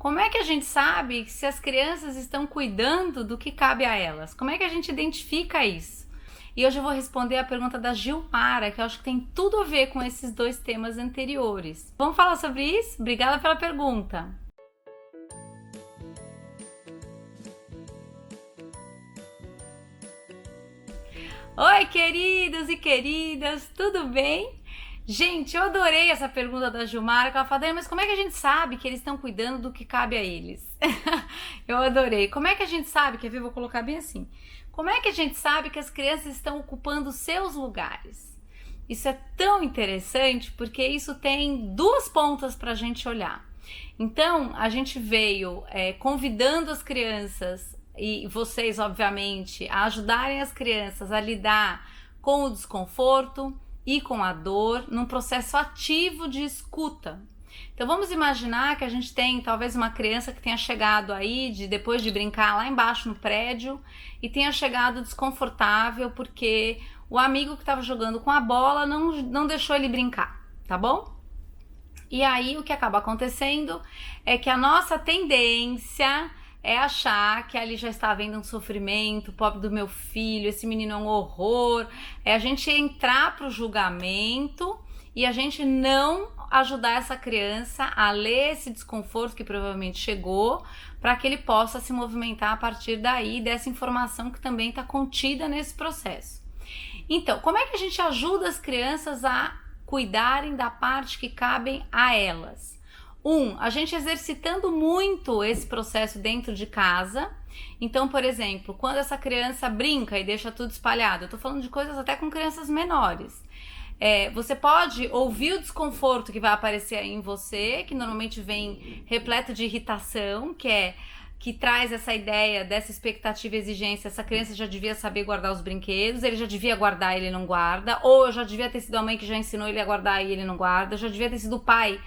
Como é que a gente sabe se as crianças estão cuidando do que cabe a elas? Como é que a gente identifica isso? E hoje eu vou responder a pergunta da Gilmara, que eu acho que tem tudo a ver com esses dois temas anteriores. Vamos falar sobre isso? Obrigada pela pergunta. Oi, queridos e queridas, tudo bem? Gente, eu adorei essa pergunta da Gilmara, que ela falou, mas como é que a gente sabe que eles estão cuidando do que cabe a eles? Eu adorei. Como é que a gente sabe, quer ver, vou colocar bem assim, como é que a gente sabe que as crianças estão ocupando seus lugares? Isso é tão interessante porque isso tem duas pontas para a gente olhar. Então, a gente veio convidando as crianças e vocês, obviamente, a ajudarem as crianças a lidar com o desconforto e com a dor num processo ativo de escuta. Então vamos imaginar que a gente tem talvez uma criança que tenha chegado aí depois de brincar lá embaixo no prédio e tenha chegado desconfortável porque o amigo que estava jogando com a bola não deixou ele brincar, tá bom? E aí o que acaba acontecendo é que a nossa tendência é achar que ali já está havendo um sofrimento, pobre do meu filho, esse menino é um horror, é a gente entrar para o julgamento e a gente não ajudar essa criança a ler esse desconforto que provavelmente chegou, para que ele possa se movimentar a partir daí, dessa informação que também está contida nesse processo. Então, como é que a gente ajuda as crianças a cuidarem da parte que cabem a elas? A gente exercitando muito esse processo dentro de casa. Então, por exemplo, quando essa criança brinca e deixa tudo espalhado, eu tô falando de coisas até com crianças menores. Você pode ouvir o desconforto que vai aparecer aí em você, que normalmente vem repleto de irritação, que traz essa ideia dessa expectativa e exigência. Essa criança já devia saber guardar os brinquedos, ele já devia guardar e ele não guarda, ou eu já devia ter sido a mãe que já ensinou ele a guardar e ele não guarda, já devia ter sido o pai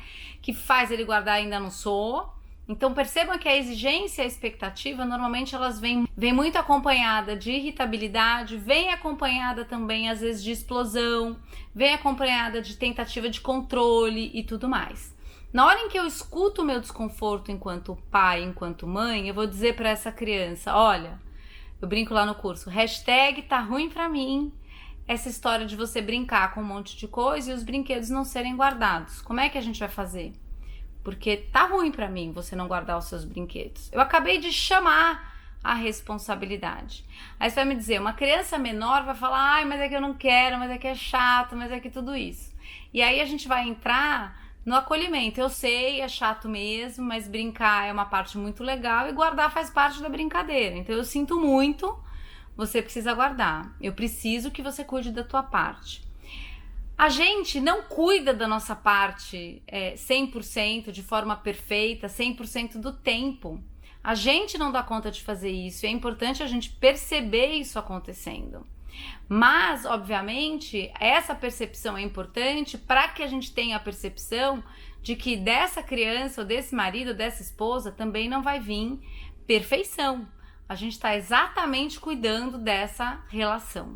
que faz ele guardar e ainda não sou. Então percebam que a exigência e a expectativa normalmente elas vêm muito acompanhada de irritabilidade, vem acompanhada também às vezes de explosão, vem acompanhada de tentativa de controle e tudo mais. Na hora em que eu escuto o meu desconforto enquanto pai, enquanto mãe, eu vou dizer para essa criança, olha, eu brinco lá no curso, hashtag tá ruim pra mim, essa história de você brincar com um monte de coisa e os brinquedos não serem guardados. Como é que a gente vai fazer? Porque tá ruim pra mim você não guardar os seus brinquedos. Eu acabei de chamar a responsabilidade. Aí você vai me dizer, uma criança menor vai falar, ai, mas é que eu não quero, mas é que é chato, mas é que tudo isso. E aí a gente vai entrar no acolhimento. Eu sei, é chato mesmo, mas brincar é uma parte muito legal e guardar faz parte da brincadeira. Então eu sinto muito, você precisa guardar. Eu preciso que você cuide da tua parte. A gente não cuida da nossa parte 100%, de forma perfeita, 100% do tempo. A gente não dá conta de fazer isso. É importante a gente perceber isso acontecendo. Mas, obviamente, essa percepção é importante para que a gente tenha a percepção de que dessa criança, ou desse marido, ou dessa esposa, também não vai vir perfeição. A gente está exatamente cuidando dessa relação.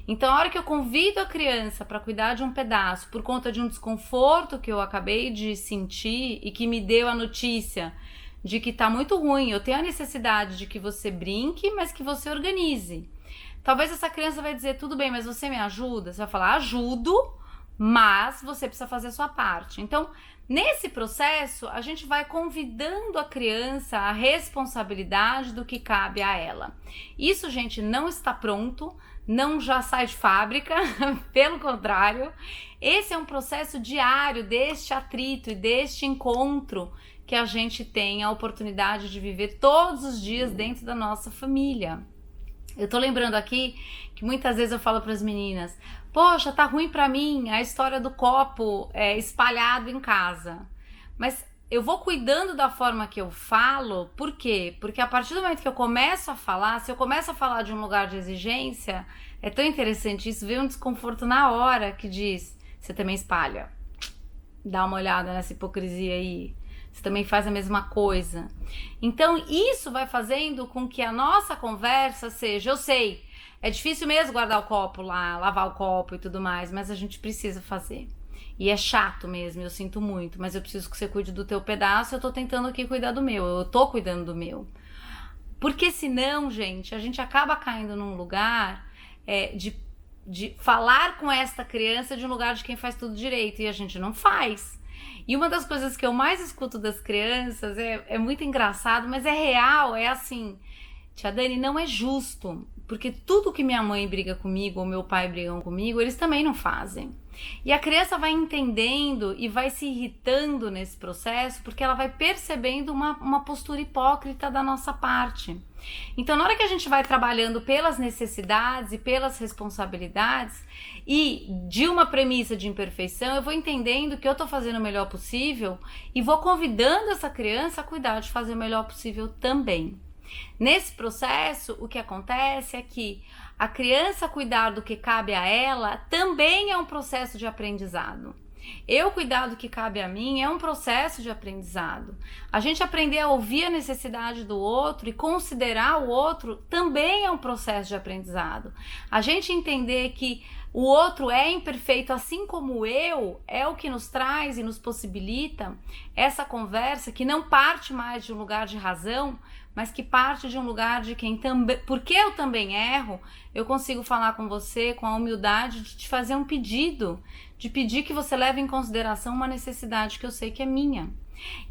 Então, a hora que eu convido a criança para cuidar de um pedaço por conta de um desconforto que eu acabei de sentir e que me deu a notícia de que tá muito ruim, eu tenho a necessidade de que você brinque, mas que você organize. Talvez essa criança vai dizer, tudo bem, mas você me ajuda? Você vai falar, ajudo, mas você precisa fazer a sua parte. Então, nesse processo, a gente vai convidando a criança à responsabilidade do que cabe a ela. Isso, gente, não está pronto, não já sai de fábrica, pelo contrário, esse é um processo diário deste atrito e deste encontro que a gente tem a oportunidade de viver todos os dias dentro da nossa família. Eu tô lembrando aqui que muitas vezes eu falo para as meninas, poxa, tá ruim para mim a história do copo espalhado em casa, mas eu vou cuidando da forma que eu falo, por quê? Porque a partir do momento que eu começo a falar, se eu começo a falar de um lugar de exigência, é tão interessante isso, vem um desconforto na hora que diz, você também espalha, dá uma olhada nessa hipocrisia aí, você também faz a mesma coisa. Então isso vai fazendo com que a nossa conversa seja, eu sei, é difícil mesmo guardar o copo lá, lavar o copo e tudo mais, mas a gente precisa fazer. E é chato mesmo, eu sinto muito, mas eu preciso que você cuide do teu pedaço, eu tô tentando aqui cuidar do meu, eu tô cuidando do meu. Porque senão, gente, a gente acaba caindo num lugar de falar com esta criança de um lugar de quem faz tudo direito, e a gente não faz. E uma das coisas que eu mais escuto das crianças é muito engraçado, mas é real, é assim, tia Dani, não é justo, porque tudo que minha mãe briga comigo ou meu pai brigam comigo, eles também não fazem. E a criança vai entendendo e vai se irritando nesse processo porque ela vai percebendo uma postura hipócrita da nossa parte. Então, na hora que a gente vai trabalhando pelas necessidades e pelas responsabilidades e de uma premissa de imperfeição, eu vou entendendo que eu tô fazendo o melhor possível e vou convidando essa criança a cuidar de fazer o melhor possível também. Nesse processo, o que acontece é que a criança cuidar do que cabe a ela também é um processo de aprendizado. Eu cuidar do que cabe a mim é um processo de aprendizado. A gente aprender a ouvir a necessidade do outro e considerar o outro também é um processo de aprendizado. A gente entender que o outro é imperfeito, assim como eu, é o que nos traz e nos possibilita essa conversa que não parte mais de um lugar de razão, mas que parte de um lugar de quem também, porque eu também erro, eu consigo falar com você com a humildade de te fazer um pedido, de pedir que você leve em consideração uma necessidade que eu sei que é minha.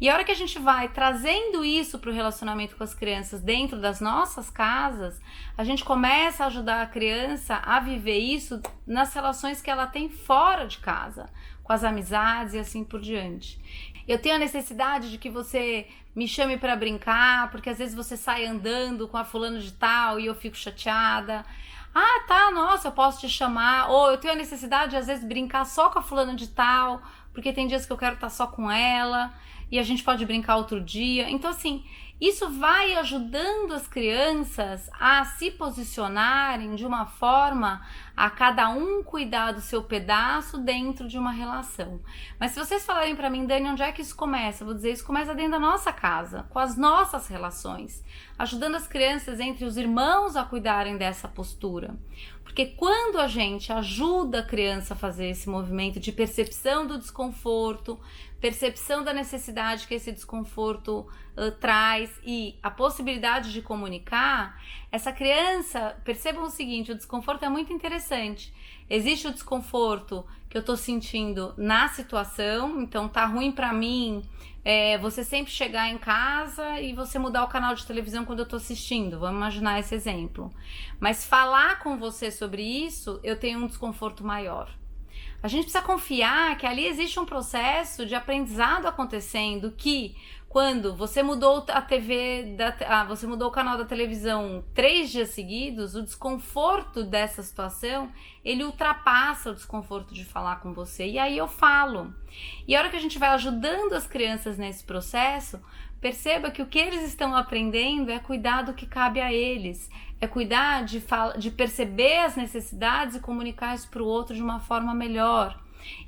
E a hora que a gente vai trazendo isso para o relacionamento com as crianças dentro das nossas casas, a gente começa a ajudar a criança a viver isso nas relações que ela tem fora de casa, com as amizades e assim por diante. Eu tenho a necessidade de que você me chame para brincar, porque às vezes você sai andando com a fulano de tal e eu fico chateada. Ah, tá, nossa, eu posso te chamar. Ou eu tenho a necessidade de às vezes brincar só com a fulana de tal, porque tem dias que eu quero estar só com ela e a gente pode brincar outro dia. Então, assim, isso vai ajudando as crianças a se posicionarem de uma forma a cada um cuidar do seu pedaço dentro de uma relação. Mas se vocês falarem para mim, Dani, onde é que isso começa? Eu vou dizer, isso começa dentro da nossa casa, com as nossas relações, ajudando as crianças entre os irmãos a cuidarem dessa postura. Porque quando a gente ajuda a criança a fazer esse movimento de percepção do desconforto, percepção da necessidade que esse desconforto traz e a possibilidade de comunicar, essa criança, percebam o seguinte, o desconforto é muito interessante. Existe o desconforto que eu tô sentindo na situação, então tá ruim pra mim você sempre chegar em casa e você mudar o canal de televisão quando eu tô assistindo, vamos imaginar esse exemplo. Mas falar com você sobre isso, eu tenho um desconforto maior. A gente precisa confiar que ali existe um processo de aprendizado acontecendo que quando você mudou a TV, você mudou o canal da televisão 3 dias seguidos, o desconforto dessa situação, ele ultrapassa o desconforto de falar com você. E aí eu falo. E a hora que a gente vai ajudando as crianças nesse processo, perceba que o que eles estão aprendendo é cuidar do que cabe a eles. É cuidar de perceber as necessidades e comunicar isso para o outro de uma forma melhor.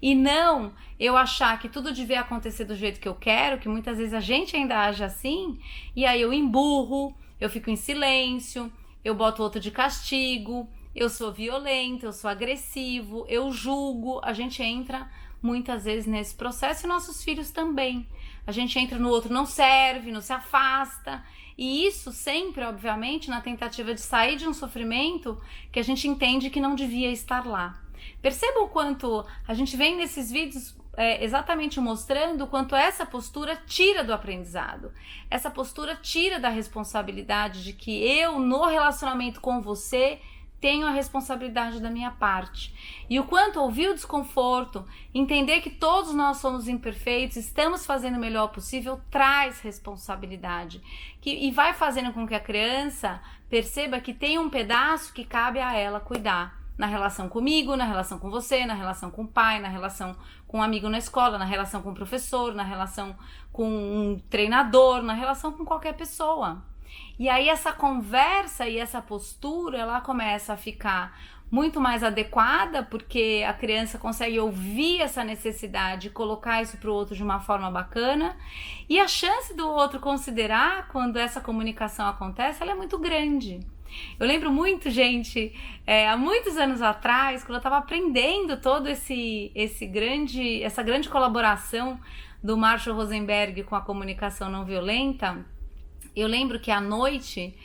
E não eu achar que tudo devia acontecer do jeito que eu quero, que muitas vezes a gente ainda age assim, e aí eu emburro, eu fico em silêncio, eu boto o outro de castigo, eu sou violento, eu sou agressivo, eu julgo. A gente entra muitas vezes nesse processo e nossos filhos também. A gente entra no outro, não serve, não se afasta. E isso sempre, obviamente, na tentativa de sair de um sofrimento que a gente entende que não devia estar lá. Percebam o quanto a gente vem nesses vídeos exatamente mostrando o quanto essa postura tira do aprendizado. Essa postura tira da responsabilidade de que eu, no relacionamento com você, tenho a responsabilidade da minha parte. E o quanto ouvir o desconforto, entender que todos nós somos imperfeitos, estamos fazendo o melhor possível, traz responsabilidade. E vai fazendo com que a criança perceba que tem um pedaço que cabe a ela cuidar. Na relação comigo, na relação com você, na relação com o pai, na relação com um amigo na escola, na relação com o professor, na relação com um treinador, na relação com qualquer pessoa. E aí essa conversa e essa postura, ela começa a ficar muito mais adequada, porque a criança consegue ouvir essa necessidade e colocar isso para o outro de uma forma bacana, e a chance do outro considerar quando essa comunicação acontece, ela é muito grande. Eu lembro muito, gente, há muitos anos atrás, quando eu estava aprendendo todo essa grande colaboração do Marshall Rosenberg com a comunicação não violenta. Eu lembro que à noite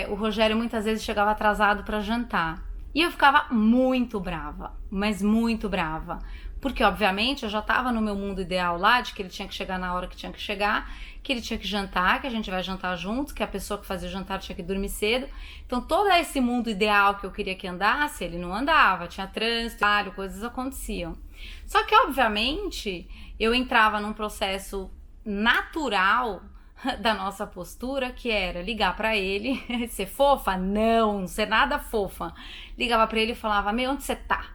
o Rogério muitas vezes chegava atrasado para jantar e eu ficava muito brava, mas muito brava, porque obviamente eu já estava no meu mundo ideal lá, de que ele tinha que chegar na hora que tinha que chegar, que ele tinha que jantar, que a gente vai jantar juntos, que a pessoa que fazia o jantar tinha que dormir cedo. Então todo esse mundo ideal que eu queria que andasse, ele não andava, tinha trânsito, coisas aconteciam. Só que obviamente eu entrava num processo natural da nossa postura, que era ligar pra ele, ser fofa? Não ser nada fofa. Ligava pra ele e falava: meu, onde você tá?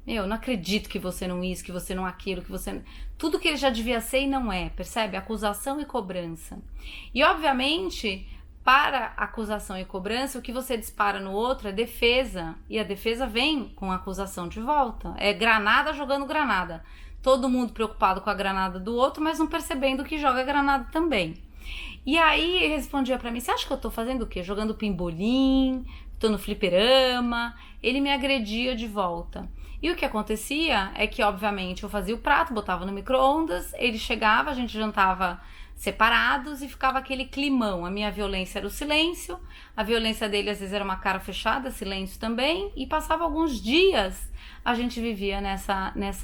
Meu, não acredito que você não isso, que você não aquilo, que você... Tudo que ele já devia ser e não é, percebe? Acusação e cobrança. E obviamente, para acusação e cobrança, o que você dispara no outro é defesa. E a defesa vem com a acusação de volta. É granada jogando granada. Todo mundo preocupado com a granada do outro, mas não percebendo que joga granada também. E aí ele respondia pra mim: você acha que eu tô fazendo o quê? Jogando pimbolim, tô no fliperama. Ele me agredia de volta. E o que acontecia é que, obviamente, eu fazia o prato, botava no micro-ondas, ele chegava, a gente jantava separados e ficava aquele climão. A minha violência era o silêncio, a violência dele às vezes era uma cara fechada, silêncio também, e passava alguns dias a gente vivia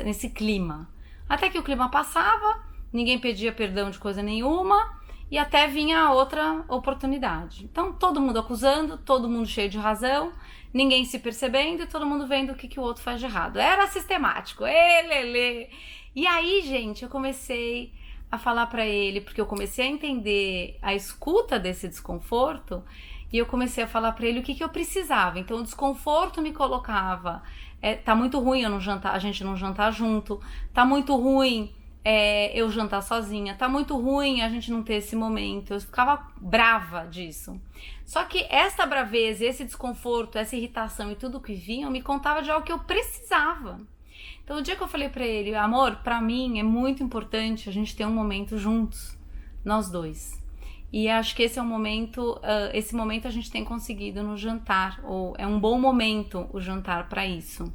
nesse clima. Até que o clima passava, ninguém pedia perdão de coisa nenhuma e até vinha outra oportunidade. Então todo mundo acusando, todo mundo cheio de razão, ninguém se percebendo e todo mundo vendo o que o outro faz de errado. Era sistemático, lelê. E aí, gente, eu comecei a falar pra ele, porque eu comecei a entender a escuta desse desconforto e eu comecei a falar pra ele o que eu precisava. Então o desconforto me colocava: tá muito ruim eu não jantar, a gente não jantar junto, tá muito ruim eu jantar sozinha, tá muito ruim a gente não ter esse momento. Eu ficava brava disso. Só que essa braveza, esse desconforto, essa irritação e tudo que vinha me contava de algo que eu precisava. Então o dia que eu falei pra ele: amor, pra mim é muito importante a gente ter um momento juntos, nós dois. E acho que esse é um momento, esse momento a gente tem conseguido no jantar, ou é um bom momento o jantar para isso.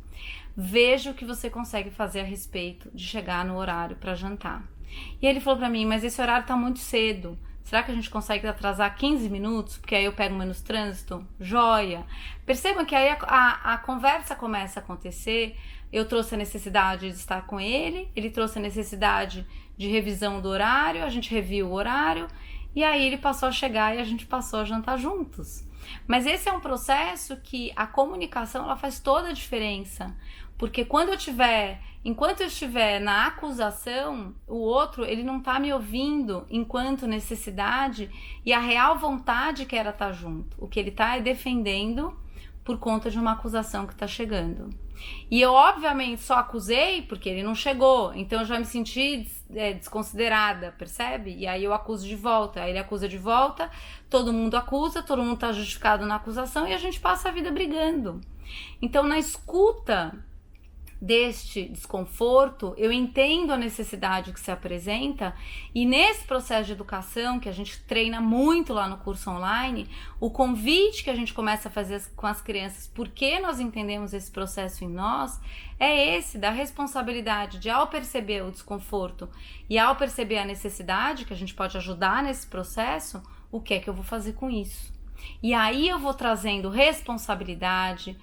Veja o que você consegue fazer a respeito de chegar no horário para jantar. E ele falou para mim: mas esse horário tá muito cedo, será que a gente consegue atrasar 15 minutos? Porque aí eu pego menos trânsito? Joia! Percebam que aí a conversa começa a acontecer. Eu trouxe a necessidade de estar com ele, ele trouxe a necessidade de revisão do horário, a gente reviu o horário, e aí ele passou a chegar e a gente passou a jantar juntos. Mas esse é um processo que a comunicação ela faz toda a diferença, porque enquanto eu estiver na acusação, o outro ele não tá me ouvindo enquanto necessidade e a real vontade que era estar junto. O que ele tá é defendendo por conta de uma acusação que está chegando. E eu obviamente só acusei porque ele não chegou, então eu já me senti desconsiderada, percebe? E aí eu acuso de volta, aí ele acusa de volta, todo mundo acusa, todo mundo está justificado na acusação e a gente passa a vida brigando. Então na escuta deste desconforto, eu entendo a necessidade que se apresenta e nesse processo de educação que a gente treina muito lá no curso online, o convite que a gente começa a fazer com as crianças, porque nós entendemos esse processo em nós, é esse da responsabilidade de, ao perceber o desconforto e ao perceber a necessidade que a gente pode ajudar nesse processo, o que é que eu vou fazer com isso? E aí eu vou trazendo responsabilidade,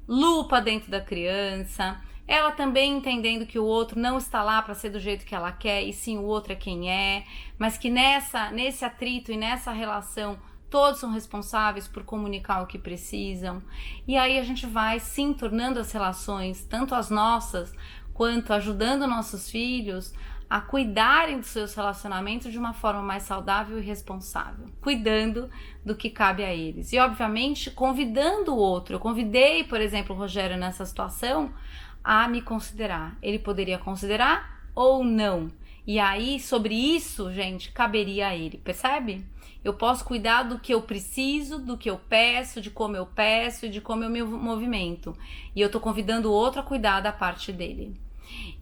lupa dentro da criança, ela também entendendo que o outro não está lá para ser do jeito que ela quer, e sim o outro é quem é, mas que nesse atrito e nessa relação todos são responsáveis por comunicar o que precisam. E aí a gente vai sim tornando as relações, tanto as nossas, quanto ajudando nossos filhos a cuidarem dos seus relacionamentos de uma forma mais saudável e responsável, cuidando do que cabe a eles. E obviamente convidando o outro. Eu convidei, por exemplo, o Rogério nessa situação a me considerar. Ele poderia considerar ou não. E aí, sobre isso, gente, caberia a ele, percebe? Eu posso cuidar do que eu preciso, do que eu peço, de como eu peço e de como eu me movimento. E eu tô convidando o outro a cuidar da parte dele.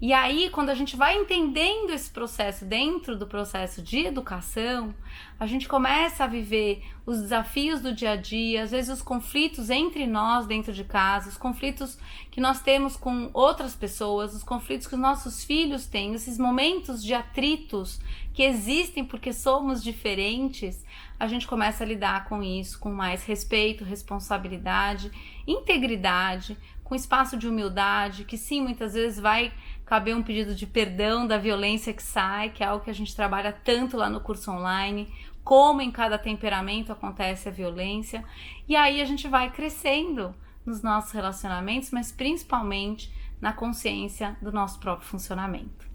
E aí, quando a gente vai entendendo esse processo dentro do processo de educação, a gente começa a viver os desafios do dia a dia, às vezes os conflitos entre nós dentro de casa, os conflitos que nós temos com outras pessoas, os conflitos que os nossos filhos têm, esses momentos de atritos que existem porque somos diferentes, a gente começa a lidar com isso com mais respeito, responsabilidade, integridade, com espaço de humildade, que sim, muitas vezes vai caber um pedido de perdão da violência que sai, que é algo que a gente trabalha tanto lá no curso online, como em cada temperamento acontece a violência, e aí a gente vai crescendo nos nossos relacionamentos, mas principalmente na consciência do nosso próprio funcionamento.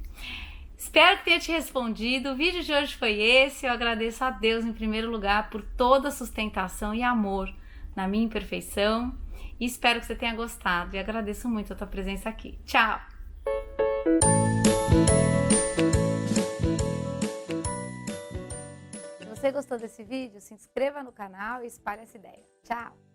Espero que tenha te respondido. O vídeo de hoje foi esse. Eu agradeço a Deus em primeiro lugar por toda a sustentação e amor na minha imperfeição, e espero que você tenha gostado, e agradeço muito a tua presença aqui. Tchau! Se você gostou desse vídeo, se inscreva no canal e espalhe essa ideia. Tchau!